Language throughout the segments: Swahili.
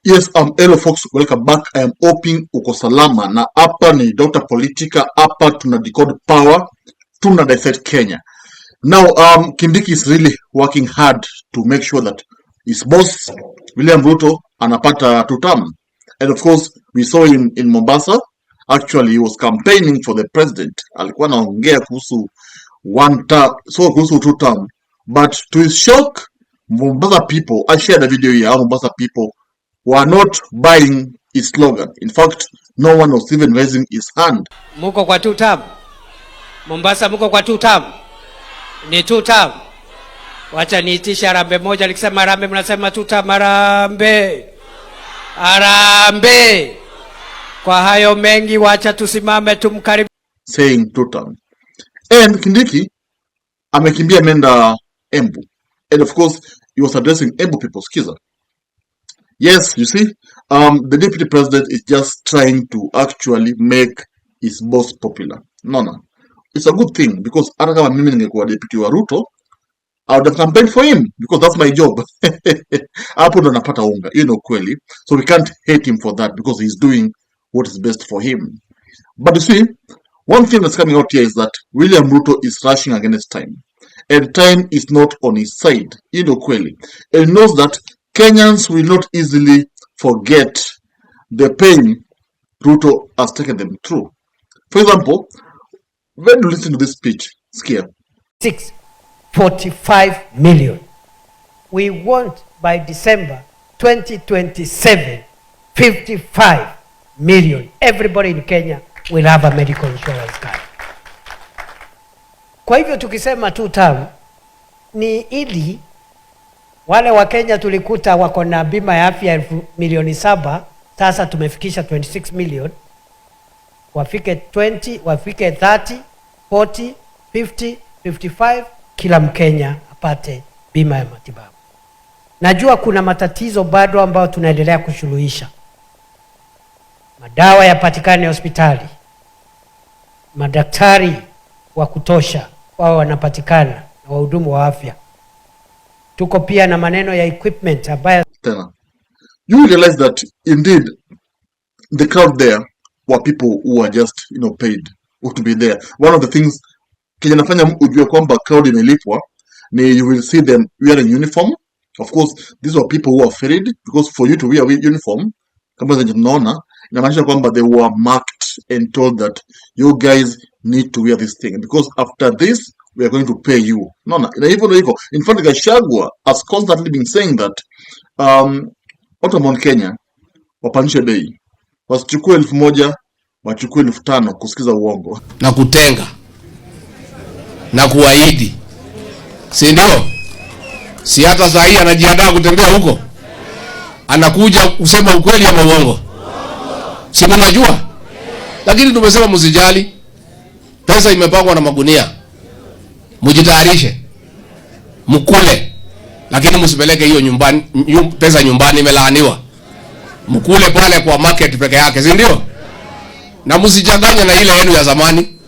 Yes, hello folks, welcome back. I am hoping uko salama. Na hapa ni Dr. Politica. Hapa tuna decode power, tuna dissect Kenya. Now, Kindiki is really working hard to make sure that his boss, William Ruto, anapata 2 term. And of course, we saw him in Mombasa. Actually, he was campaigning for the president. Alikuwa anaongea kuhusu 1 term, so kuhusu 2 term. But to his shock, Mombasa people, I shared a video here, Mombasa people were not buying his slogan. In fact, no one was even raising his hand. Muko kwa 2 term. Mombasa muko kwa 2 term. Ni 2 term. Wacha niitisha harambee moja, nikisema harambee mnasema 2 term. Harambee. Harambee. Kwa hayo mengi wacha tusimame tumkaribu. Saying 2 term. And Kindiki amekimbia menda Embu. And of course, he was addressing Embu people. Skiza. Yes, you see, the deputy president is just trying to actually make his boss popular. No. It's a good thing because hata kama mimi ningekuwa deputy wa Ruto, I would have campaigned for him because that's my job. Hapo ndo napata unga, kweli. So we can't hate him for that because he's doing what is best for him. But you see, one thing that's coming out here is that William Ruto is rushing against time. And time is not on his side. Kweli. And he knows that Kenyans will not easily forget the pain Ruto has taken them through. For example, when you listen to this speech, Skia. 645 million. We want by December 2027, 55 million. Everybody in Kenya will have a medical insurance card. Kwa hivyo tukisema 2 term ni ili wale wa Kenya tulikuta wako na bima ya afya milioni 7, sasa tumefikisha 26 million. Wafike 20, wafike 30, 40, 50, 55, kila Mkenya apate bima ya matibabu. Najua kuna matatizo bado ambayo tunaendelea kusuluhisha. Madawa yapatikane hospitali. Madaktari wa kutosha wao wanapatikana na wahudumu wa afya. Tuko pia na maneno ya equipment ambayo tena. You realize that indeed the crowd there were people who are just paid to be there. One of the things Kenya nafanya ujue kwamba crowd imelipwa ni you will see them wearing uniform. Of course, these were people who are ferried because for you to wear uniform, kama zenye tunaona, inamaanisha kwamba they were marked and told that you guys need to wear this thing because after this we are going to pay you. No. In fact, Gachagua has constantly been saying that watu Kenya wapanishe bei. Wasichukue 1,000, wachukue 5,000 kusikiza uongo. Na kutenga. Na kuahidi. Si ndio? Si hata saa hii anajiandaa kutembea huko. Anakuja kusema ukweli ama uongo. Si mnajua? Lakini tumesema msijali. Pesa imepangwa na magunia. Mujitayarishe. Mkule. Lakini msipeleke hiyo nyumbani, pesa nyumbani imelaaniwa. Mkule pale kwa market peke yake, si ndio? Na msijanganye na ile yenu ya zamani.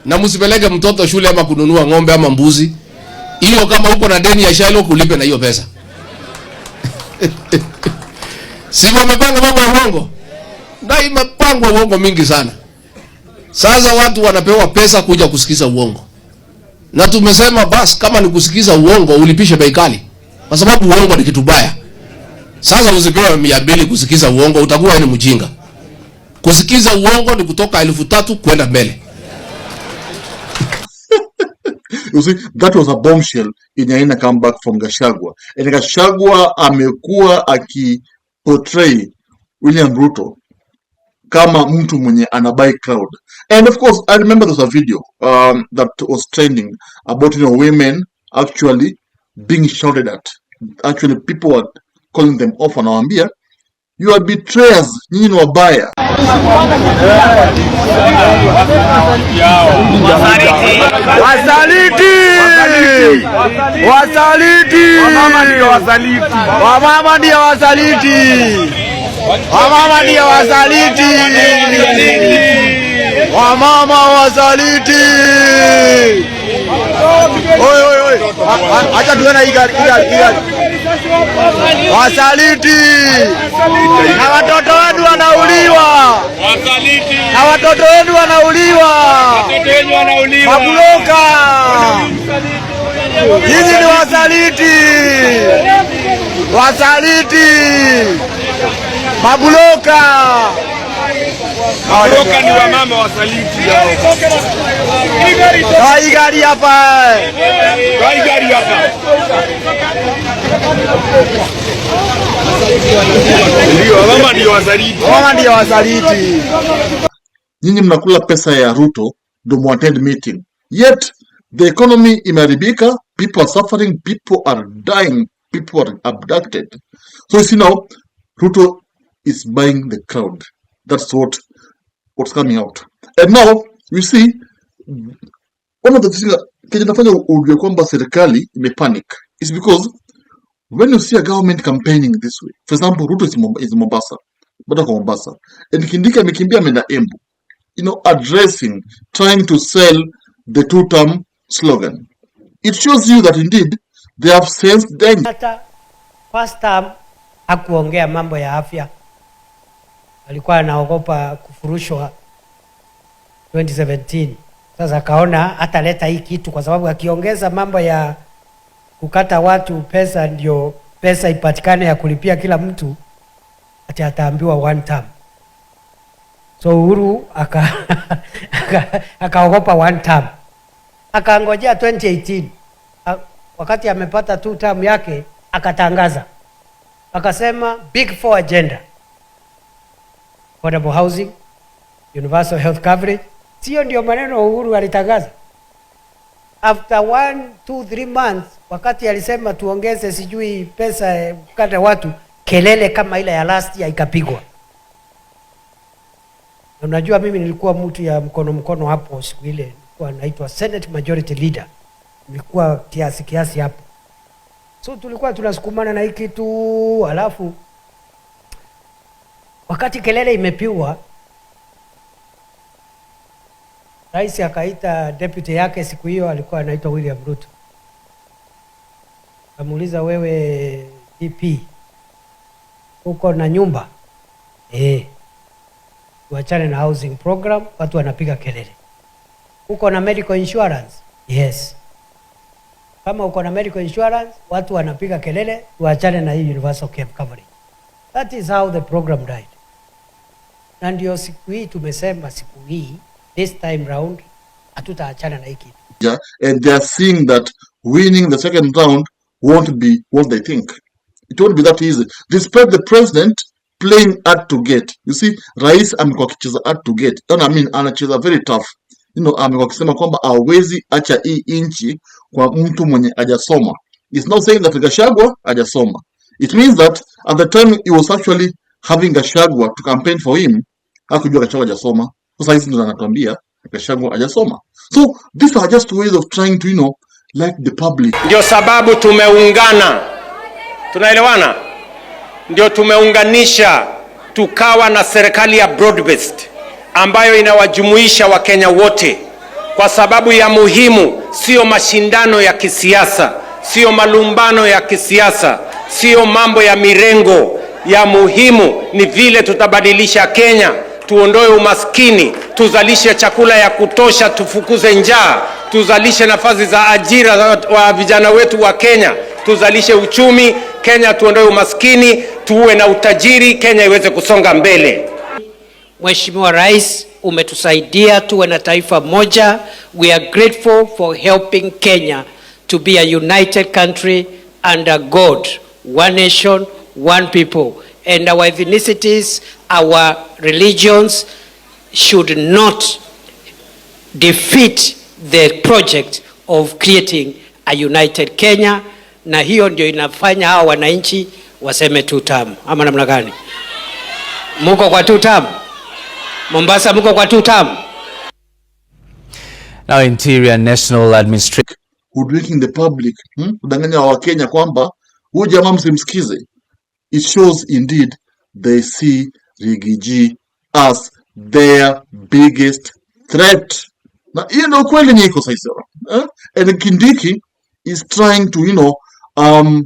Na msipeleke mtoto shule ama kununua ng'ombe ama mbuzi. Hiyo kama uko na deni ya shalo kulipe na hiyo pesa. Si wamepanga mambo ya uongo? Na imepangwa uongo mingi sana. Sasa watu wanapewa pesa kuja kusikiza uongo. Na tumesema basi kama ni kusikiza uongo ulipishe bei kali. Kwa sababu uongo ni kitu baya. Sasa usipewe 200 kusikiza uongo utakuwa ni mjinga. Kusikiza uongo ni kutoka 3,000 kwenda mbele. You see, that was a bombshell in a comeback from Gachagua. And Gachagua amekuwa akiportray William Ruto kama mtu mwenye anabai crowd. And of course, I remember there was a video that was trending about women actually being shouted at. Actually, people were calling them off and wanawaambia, you are betrayers, nyinyi ni wabaya. Wasaliti! Wasaliti! Wamama ndio wasaliti! Wamama ndio wasaliti! Wamama ndio wasaliti! Wamama wasaliti! Oi! Acha tuone hii gari. wasaliti, na watoto wenu wanauliwa, na watoto wenu wanauliwa, mabuloka, hizi ni wasaliti, wasaliti, mabuloka. Mabuloka ni wamama wasaliti. Kai gari hapa. Kai gari hapa. Ndio wamama ndio wasaliti. Wamama ndio wasaliti. Nyinyi mnakula pesa ya Ruto ndio muattend meeting. Yet the economy imeharibika, people are suffering, people are dying, people are abducted. So you see now, Ruto is buying the crowd. That's what's coming out. And now you see one of the things Kenya nafanya ujue kwamba serikali imepanic is because when you see a government campaigning this way, for example, Ruto is Mombasa, bado kwa Mombasa, and Kindiki amekimbia ameenda Embu, addressing, trying to sell the two-term slogan. It shows you that indeed they have sensed danger. Hata first term hakuongea mambo ya afya, alikuwa anaogopa kufurushwa 2017. Sasa akaona hata leta hii kitu, kwa sababu akiongeza mambo ya kukata watu pesa ndio pesa ipatikane ya kulipia kila mtu, ataambiwa Wantam. So Uhuru akaogopa Wantam, akaangojea 2018. Wakati amepata 2 term yake akatangaza, akasema big 4 agenda: affordable housing, universal health coverage. Sio ndio maneno Uhuru alitangaza? After 1, 2, 3 months, wakati alisema tuongeze sijui pesa kukata watu, kelele kama ile ya last year ikapigwa. Unajua mimi nilikuwa mtu ya mkono hapo siku ile, nilikuwa naitwa Senate Majority Leader. Nilikuwa kiasi hapo. So tulikuwa tunasukumana na hiki tu, alafu wakati kelele imepigwa, rais akaita deputy yake siku hiyo, alikuwa anaitwa William Ruto. Amuuliza, wewe DP, uko na nyumba? Tuachane na housing program, watu wanapiga kelele. Uko na medical insurance? Yes. Kama uko na medical insurance, watu wanapiga kelele, tuachane na hii universal care coverage. That is how the program died. Na ndio siku hii tumesema, siku hii this time round hatutaachana na hiki. Yeah, and they are seeing that winning the second round won't be what they think. It won't be that easy. Despite the president playing hard to get. You see, rais amekuwa akicheza hard to get. Anacheza very tough. Amekuwa akisema kwamba hawezi acha hii inchi kwa mtu mwenye hajasoma. He's now saying that Gachagua hajasoma. It means that at the time he was actually having Gachagua to campaign for him, hakujua Gachagua hajasoma. Sasa hizi ndo anatuambia Gachagua hajasoma. So these are just ways of trying to like the public. Ndio sababu tumeungana. Tunaelewana? Ndio tumeunganisha tukawa na serikali ya broad based ambayo inawajumuisha Wakenya wote, kwa sababu ya muhimu sio mashindano ya kisiasa, sio malumbano ya kisiasa, sio mambo ya mirengo. Ya muhimu ni vile tutabadilisha Kenya, tuondoe umaskini, tuzalishe chakula ya kutosha, tufukuze njaa, tuzalishe nafasi za ajira wa vijana wetu wa Kenya, tuzalishe uchumi Kenya, tuondoe umaskini, tuwe na utajiri, Kenya iweze kusonga mbele. Mheshimiwa Rais, umetusaidia tuwe na taifa moja. We are grateful for helping Kenya to be a united country under God, one nation, one people. And our ethnicities, our religions should not defeat the project of creating a united Kenya. Na hiyo ndio inafanya hawa wananchi waseme 2 term. Ama namna gani? Muko kwa 2 term? Mombasa muko kwa 2 term? Now Interior National Administration hoodwinking the public, kudanganya wa Kenya kwamba huyu jamaa msimsikize. It shows indeed they see Rigiji as their biggest threat. Na hiyo ndio kweli niko sasa. And Kindiki is trying to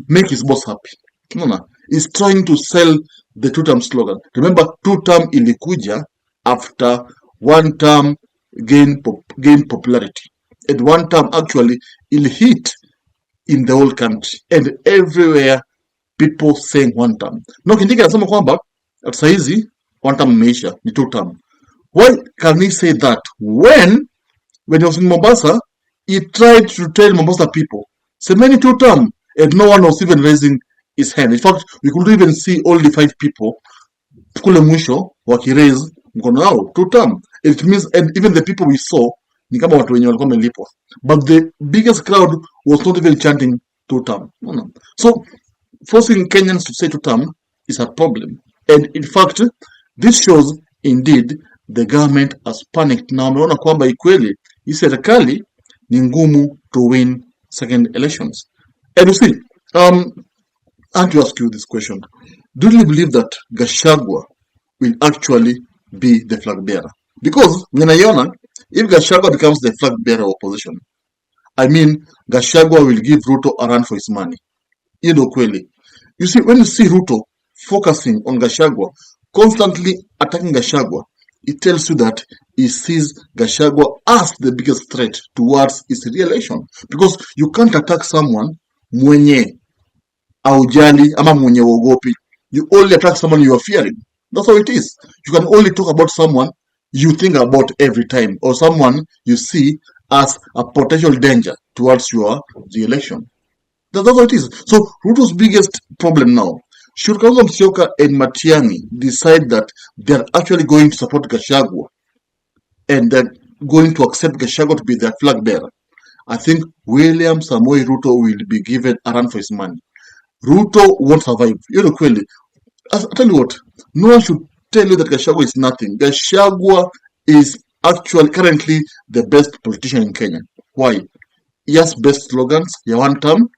make his boss happy. Unaona, is trying to sell the two-term slogan. Remember, two-term ilikuja after one term gained popularity. And one term actually il hit in the whole country and everywhere people saying one term. No, Kindiki anasema kwamba saa hizi one term imeisha, ni two term. Why can he say that when he was in Mombasa, he tried to tell Mombasa people, say many two term, and no one was even raising his hand. In fact, we could even see only 5 people kule mwisho wakiraise mkono wao two term. It means, and even the people we saw ni kama watu wenye walikuwa wamelipwa, but the biggest crowd was not even chanting two term. So forcing Kenyans to say two term is a problem, and in fact this shows indeed the government has panicked. Now ameona kwamba ikweli hii serikali ni ngumu to win second elections. And you see, I want to ask you this question: do you believe that Gachagua will actually be the flag bearer? Because ninaiona, if Gachagua becomes the flag bearer of opposition, I mean Gachagua will give Ruto a run for his money. You know, kweli. You see, when you see Ruto focusing on Gachagua, constantly attacking Gachagua, it tells you that he sees Gachagua as the biggest threat towards his re-election. Because you can't attack someone mwenye aujali ama mwenye wogopi. You only attack someone you are fearing. That's how it is. You can only talk about someone you think about every time, or someone you see as a potential danger towards your re-election. That's how it is. So Ruto's biggest problem now, should Kalonzo Musyoka and Matiangi decide that they're actually going to support Gachagua and they're going to accept Gachagua to be their flag bearer, I think William Samoei Ruto will be given a run for his money. Ruto won't survive. You know, clearly. I'll tell you what, no one should tell you that Gachagua is nothing. Gachagua is actually currently the best politician in Kenya. Why? He has best slogans. Ya Wantam,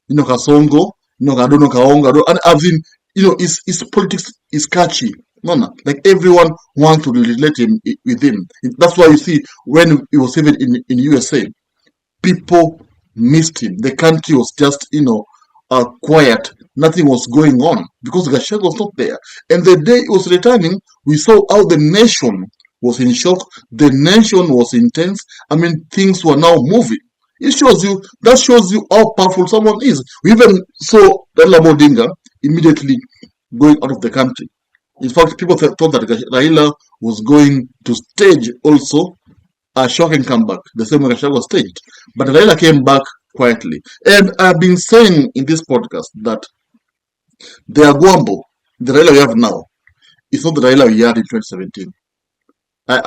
kasongo, kadono kaonga, and I've seen, his politics is catchy. No, like everyone wants to relate him with him. That's why you see when he was even in USA, people missed him. The country was just, quiet. Nothing was going on because Gachagua was not there. And the day he was returning, we saw how the nation was in shock. The nation was intense. I mean, things were now moving. That shows you how powerful someone is. We even saw Odinga immediately going out of the country. In fact, people thought that Raila was going to stage also a shocking comeback, the same way Gachagua staged. But Raila came back quietly. And I've been saying in this podcast that the Agwambo, the Raila we have now, is not the Raila we had in 2017. I'm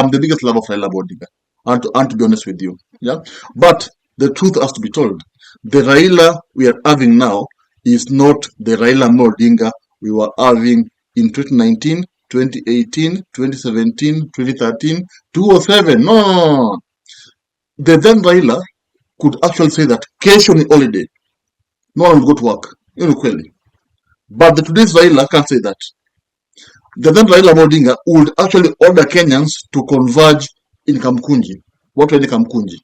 the biggest lover of Raila Odinga. And to be honest with you, yeah. But the truth has to be told. The Raila we are having now is not the Raila Odinga we were having in 2019, 2018, 2017, 2013, 2007. No. The then Raila could actually say that kesho ni holiday. No one will go to work. Clearly. But the today's Raila can't say that. The then Raila Odinga would actually order Kenyans to converge in Kamkunji. What were the Kamkunji?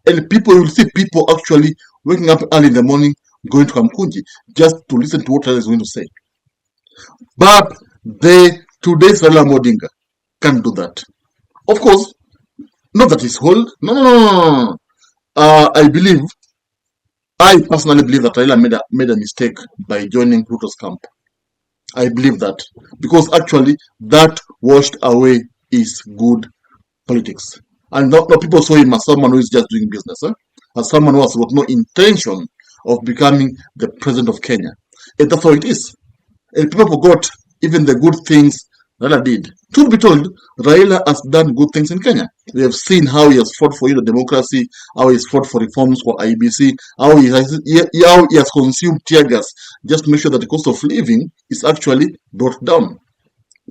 And you will see people actually waking up early in the morning going to Kamkunji just to listen to what Raila is going to say. But today's Raila Odinga can't do that. Of course, not that he's old. No. I personally believe that Raila made a mistake by joining Ruto's camp. I believe that. Because actually, that washed away his good politics. And now people saw him as someone who is just doing business. As someone who has got no intention of becoming the president of Kenya. And that's how it is. And people forgot even the good things Raila did. Truth be told, Raila has done good things in Kenya. We have seen how he has fought for democracy, how he has fought for reforms for IBC, how he has consumed tear gas just to make sure that the cost of living is actually brought down.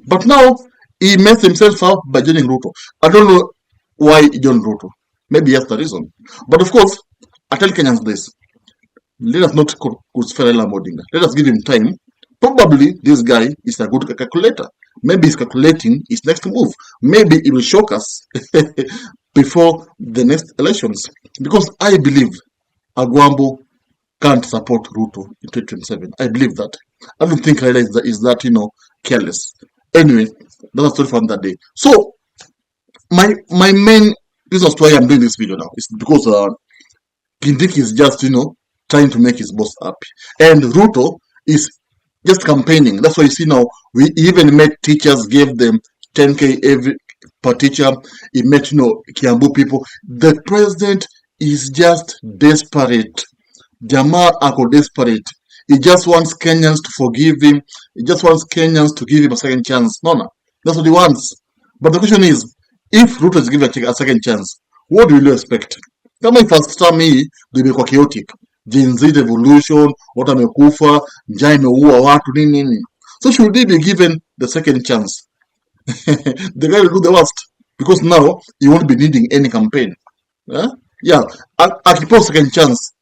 But now, he messed himself up by joining Ruto. I don't know why he joined Ruto. Maybe he has the reason. But of course, I tell Kenyans this. Let us not crucify Raila Odinga. Let us give him time. Probably this guy is a good calculator. Maybe he's calculating his next move. Maybe he will shock us before the next elections. Because I believe Agwambo can't support Ruto in 2027. I believe that. I don't think Raila is that, careless. Anyway, that's a story for another day. So, my main reason why I'm doing this video now is because Kindiki is just, trying to make his boss happy. And Ruto is just campaigning. That's why you see now, we even met teachers, gave them 10K every per teacher. He met, Kiambu people. The president is just desperate. Jamaa ako desperate. He just wants Kenyans to forgive him. He just wants Kenyans to give him a second chance. No. That's what he wants. But the question is, if Ruto is given a second chance, what will you expect? Kama first time hii ndio imekuwa chaotic. Gen Z revolution, watu wamekufa, njaa imeua watu nini. So should he be given the second chance? The guy will do the worst because now he won't be needing any campaign. Yeah. Akipewa second chance,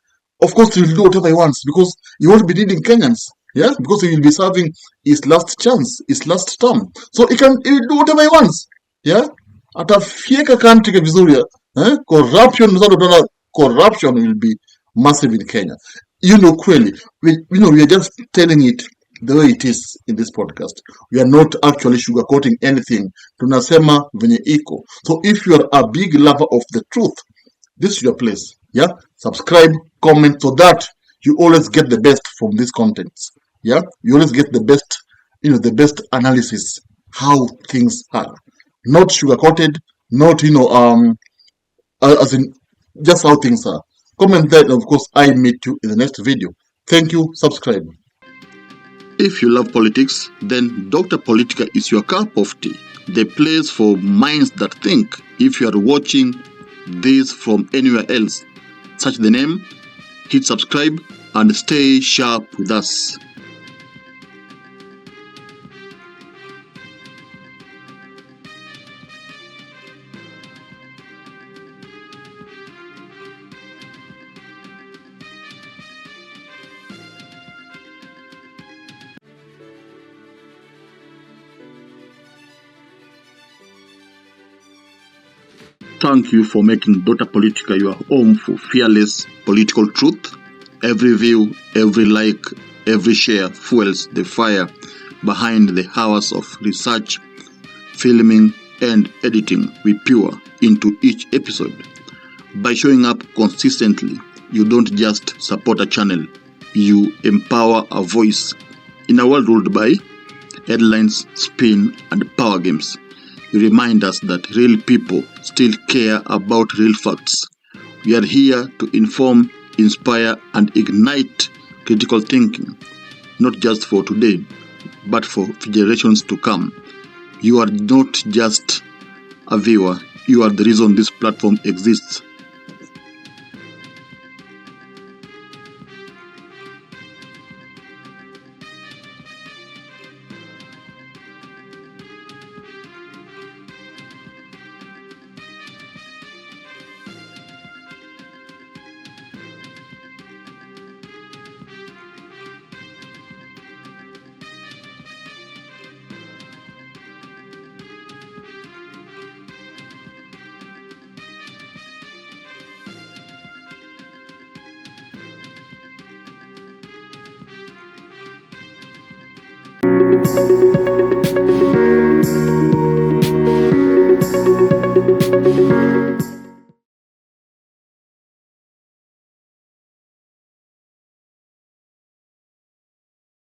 of course he will do whatever he wants because he won't be needing Kenyans. Yeah, because he will be serving his last chance, his last term. So he will do whatever he wants. Yeah, atafieka country vizuri. Corruption will be massive in Kenya. Clearly, we are just telling it the way it is in this podcast. We are not actually sugarcoating anything. Tunasema venye iko. So if you are a big lover of the truth, this is your place. Yeah, subscribe, comment, so that you always get the best from these contents. Yeah, you always get the best, the best analysis, how things are. Not sugarcoated, not, as in just how things are. Comment that, and of course, I meet you in the next video. Thank you, subscribe. If you love politics, then Dr. Politica is your cup of tea. The place for minds that think. If you are watching this from anywhere else, search the name, hit subscribe, and stay sharp with us. Thank you for making Dr. Politica your home for fearless political truth. Every view, every like, every share fuels the fire behind the hours of research, filming, and editing we pour into each episode. By showing up consistently, you don't just support a channel, you empower a voice. In a world ruled by headlines, spin, and power games, you remind us that real people still care about real facts. We are here to inform, inspire, and ignite critical thinking, not just for today, but for generations to come. You are not just a viewer, you are the reason this platform exists.